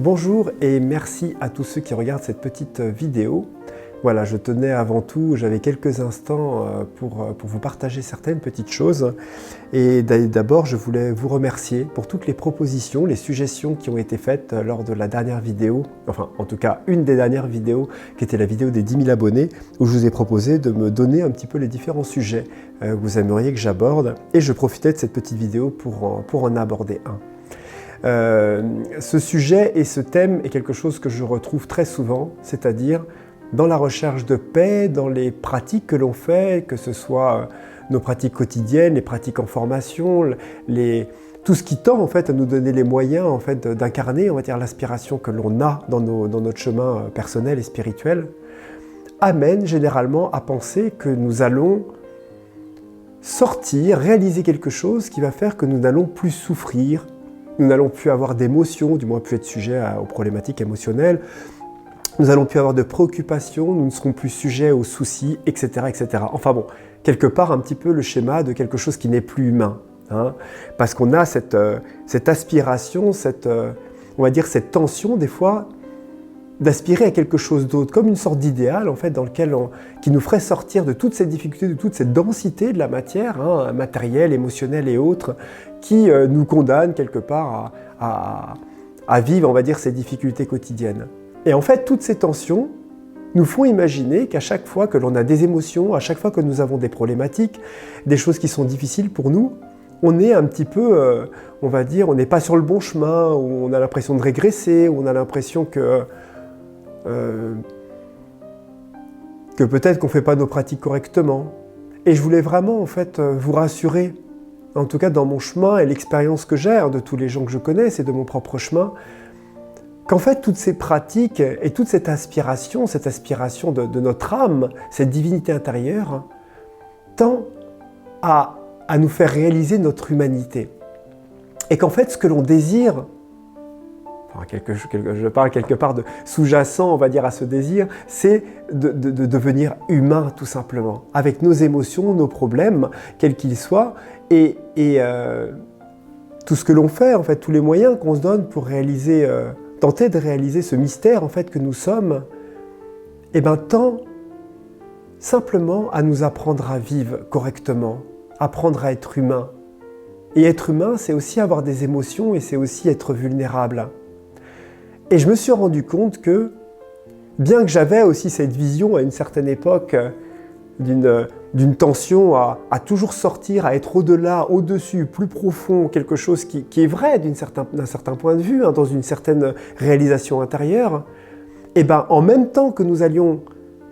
Bonjour et merci à tous ceux qui regardent cette petite vidéo. Voilà, je tenais avant tout, j'avais quelques instants pour vous partager certaines petites choses. Et d'abord, je voulais vous remercier pour toutes les propositions, les suggestions qui ont été faites lors de la dernière vidéo, enfin en tout cas une des dernières vidéos, qui était la vidéo des 10 000 abonnés, où je vous ai proposé de me donner un petit peu les différents sujets que vous aimeriez que j'aborde. Et je profitais de cette petite vidéo pour en aborder un. Ce sujet et ce thème est quelque chose que je retrouve très souvent, c'est-à-dire dans la recherche de paix, dans les pratiques que l'on fait, que ce soit nos pratiques quotidiennes, les pratiques en formation, tout ce qui tend en fait à nous donner les moyens en fait d'incarner, on va dire, l'aspiration que l'on a dans notre chemin personnel et spirituel, amène généralement à penser que nous allons sortir, réaliser quelque chose qui va faire que nous n'allons plus souffrir, nous n'allons plus avoir d'émotions, du moins plus être sujet aux problématiques émotionnelles, nous n'allons plus avoir de préoccupations, nous ne serons plus sujets aux soucis, etc., etc. Enfin bon, quelque part un petit peu le schéma de quelque chose qui n'est plus humain. Parce qu'on a cette aspiration, on va dire cette tension des fois d'aspirer à quelque chose d'autre, comme une sorte d'idéal en fait, qui nous ferait sortir de toutes ces difficultés, de toute cette densité de la matière, matérielle, émotionnelle et autres, qui nous condamne quelque part à vivre, on va dire, ces difficultés quotidiennes. Et en fait, toutes ces tensions nous font imaginer qu'à chaque fois que l'on a des émotions, à chaque fois que nous avons des problématiques, des choses qui sont difficiles pour nous, on est un petit peu, on va dire, on n'est pas sur le bon chemin, ou on a l'impression de régresser, ou on a l'impression que peut-être qu'on ne fait pas nos pratiques correctement. Et je voulais vraiment, en fait, vous rassurer, en tout cas dans mon chemin et l'expérience que j'ai de tous les gens que je connais, et de mon propre chemin, qu'en fait, toutes ces pratiques et toute cette aspiration de notre âme, cette divinité intérieure, tend à nous faire réaliser notre humanité. Et qu'en fait, ce que l'on désire, je parle quelque part de sous-jacent, on va dire, à ce désir, c'est de devenir humain, tout simplement, avec nos émotions, nos problèmes, quels qu'ils soient, et tout ce que l'on fait, en fait, tous les moyens qu'on se donne pour tenter de réaliser ce mystère en fait que nous sommes, tend simplement à nous apprendre à vivre correctement, apprendre à être humain. Et être humain, c'est aussi avoir des émotions et c'est aussi être vulnérable. Et je me suis rendu compte que, bien que j'avais aussi cette vision à une certaine époque d'une tension à toujours sortir, à être au-delà, au-dessus, plus profond, quelque chose qui est vrai d'un certain point de vue, dans une certaine réalisation intérieure, en même temps que nous allons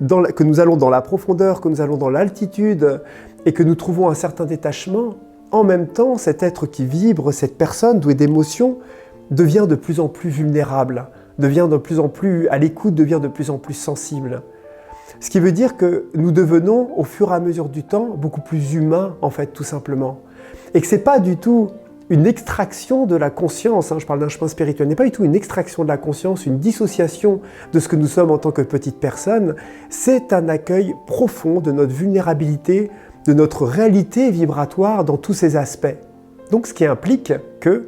dans la profondeur, que nous allons dans l'altitude et que nous trouvons un certain détachement, en même temps, cet être qui vibre, cette personne douée d'émotions, devient de plus en plus vulnérable, devient de plus en plus à l'écoute, devient de plus en plus sensible. Ce qui veut dire que nous devenons, au fur et à mesure du temps, beaucoup plus humains, en fait, tout simplement. Et que ce n'est pas du tout une extraction de la conscience, je parle d'un chemin spirituel, n'est pas du tout une extraction de la conscience, une dissociation de ce que nous sommes en tant que petite personne, c'est un accueil profond de notre vulnérabilité, de notre réalité vibratoire dans tous ses aspects. Donc ce qui implique que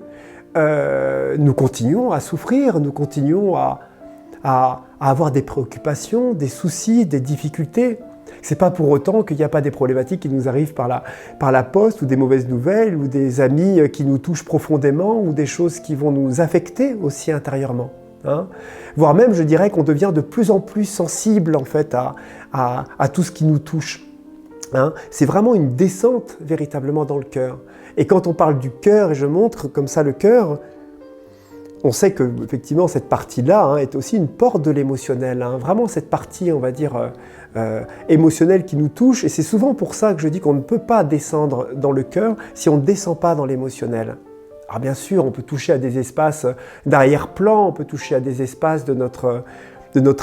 nous continuons à souffrir, nous continuons à avoir des préoccupations, des soucis, des difficultés. Ce n'est pas pour autant qu'il n'y a pas des problématiques qui nous arrivent par la poste, ou des mauvaises nouvelles, ou des amis qui nous touchent profondément, ou des choses qui vont nous affecter aussi intérieurement. Voire même, je dirais qu'on devient de plus en plus sensible en fait, à tout ce qui nous touche. C'est vraiment une descente véritablement dans le cœur. Et quand on parle du cœur, et je montre comme ça le cœur, on sait que effectivement cette partie-là est aussi une porte de l'émotionnel. Vraiment cette partie, on va dire, émotionnelle qui nous touche. Et c'est souvent pour ça que je dis qu'on ne peut pas descendre dans le cœur si on ne descend pas dans l'émotionnel. Alors bien sûr, on peut toucher à des espaces d'arrière-plan, on peut toucher à des espaces de notre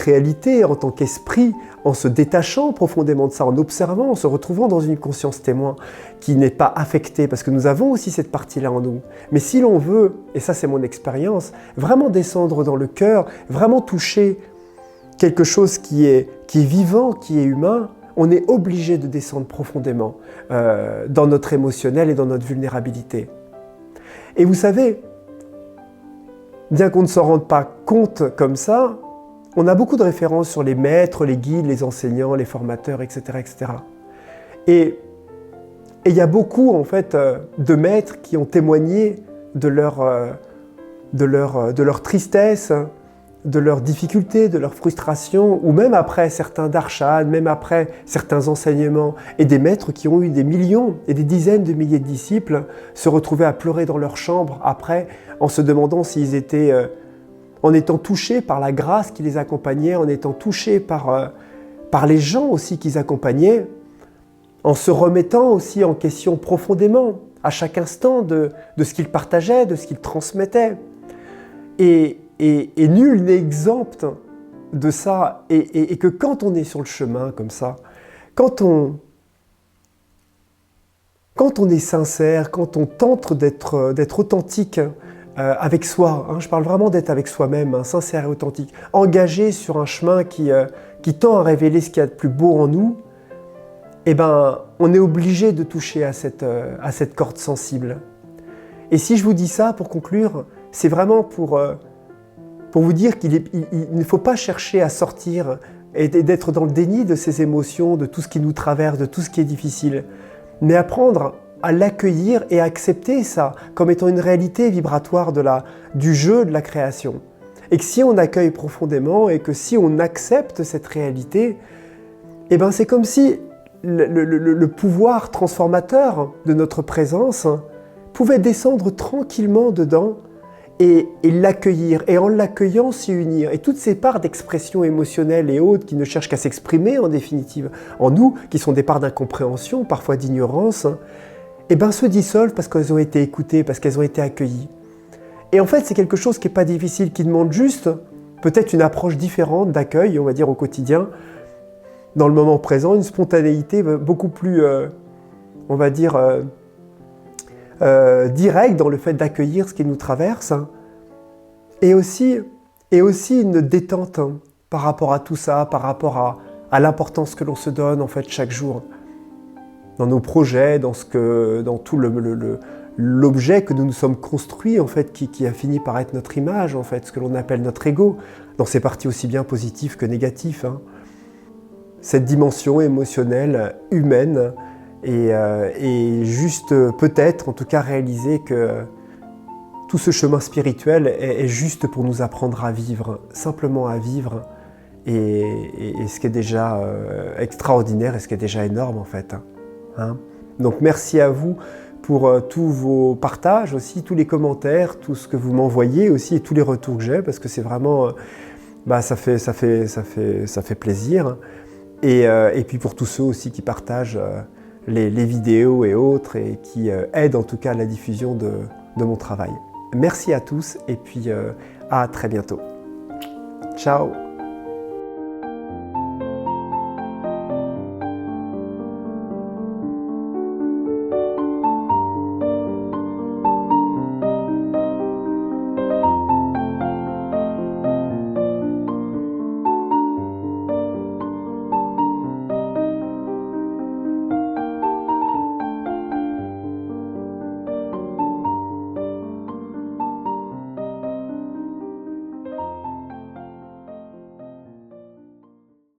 réalité en tant qu'esprit, en se détachant profondément de ça, en observant, en se retrouvant dans une conscience témoin qui n'est pas affectée, parce que nous avons aussi cette partie-là en nous. Mais si l'on veut, et ça c'est mon expérience, vraiment descendre dans le cœur, vraiment toucher quelque chose qui est vivant, qui est humain, on est obligé de descendre profondément dans notre émotionnel et dans notre vulnérabilité. Et vous savez, bien qu'on ne s'en rende pas compte comme ça, on a beaucoup de références sur les maîtres, les guides, les enseignants, les formateurs, etc. etc. Et il y a beaucoup en fait de maîtres qui ont témoigné de leur tristesse, de leurs difficultés, de leurs frustrations, ou même après certains darshan, même après certains enseignements, et des maîtres qui ont eu des millions et des dizaines de milliers de disciples se retrouvaient à pleurer dans leur chambre après, en se demandant s'ils étaient, en étant touchés par la grâce qui les accompagnait, en étant touchés par les gens aussi qu'ils accompagnaient, en se remettant aussi en question profondément, à chaque instant, de ce qu'ils partageaient, de ce qu'ils transmettaient. Et nul n'est exempt de ça, et que quand on est sur le chemin comme ça, quand on est sincère, quand on tente d'être authentique avec soi, hein, je parle vraiment d'être avec soi-même, hein, sincère et authentique, engagé sur un chemin qui tend à révéler ce qu'il y a de plus beau en nous, eh ben, on est obligé de toucher à cette corde sensible. Et si je vous dis ça, pour conclure, c'est vraiment pour vous dire qu'il ne faut pas chercher à sortir et d'être dans le déni de ces émotions, de tout ce qui nous traverse, de tout ce qui est difficile, mais apprendre à l'accueillir et à accepter ça comme étant une réalité vibratoire du jeu de la création. Et que si on accueille profondément et que si on accepte cette réalité, eh ben c'est comme si le pouvoir transformateur de notre présence pouvait descendre tranquillement dedans et l'accueillir, et en l'accueillant s'y unir. Et toutes ces parts d'expression émotionnelle et autres qui ne cherchent qu'à s'exprimer en définitive en nous, qui sont des parts d'incompréhension, parfois d'ignorance, eh ben se dissolvent parce qu'elles ont été écoutées, parce qu'elles ont été accueillies. Et en fait, c'est quelque chose qui n'est pas difficile, qui demande juste peut-être une approche différente d'accueil, on va dire au quotidien, dans le moment présent, une spontanéité beaucoup plus, on va dire, directe dans le fait d'accueillir ce qui nous traverse, hein. Et aussi une détente, hein, par rapport à tout ça, par rapport à l'importance que l'on se donne en fait chaque jour, dans nos projets, dans tout l'objet que nous nous sommes construits en fait, qui a fini par être notre image en fait, ce que l'on appelle notre ego, dans ses parties aussi bien positives que négatives, hein. Cette dimension émotionnelle, humaine, et juste peut-être, en tout cas réaliser que tout ce chemin spirituel est juste pour nous apprendre à vivre, simplement à vivre, et ce qui est déjà extraordinaire et ce qui est déjà énorme en fait, hein. Donc merci à vous pour tous vos partages aussi, tous les commentaires, tout ce que vous m'envoyez aussi et tous les retours que j'ai, parce que c'est vraiment, ça fait plaisir. Et puis pour tous ceux aussi qui partagent les vidéos et autres et qui aident en tout cas à la diffusion de mon travail. Merci à tous et puis à très bientôt. Ciao!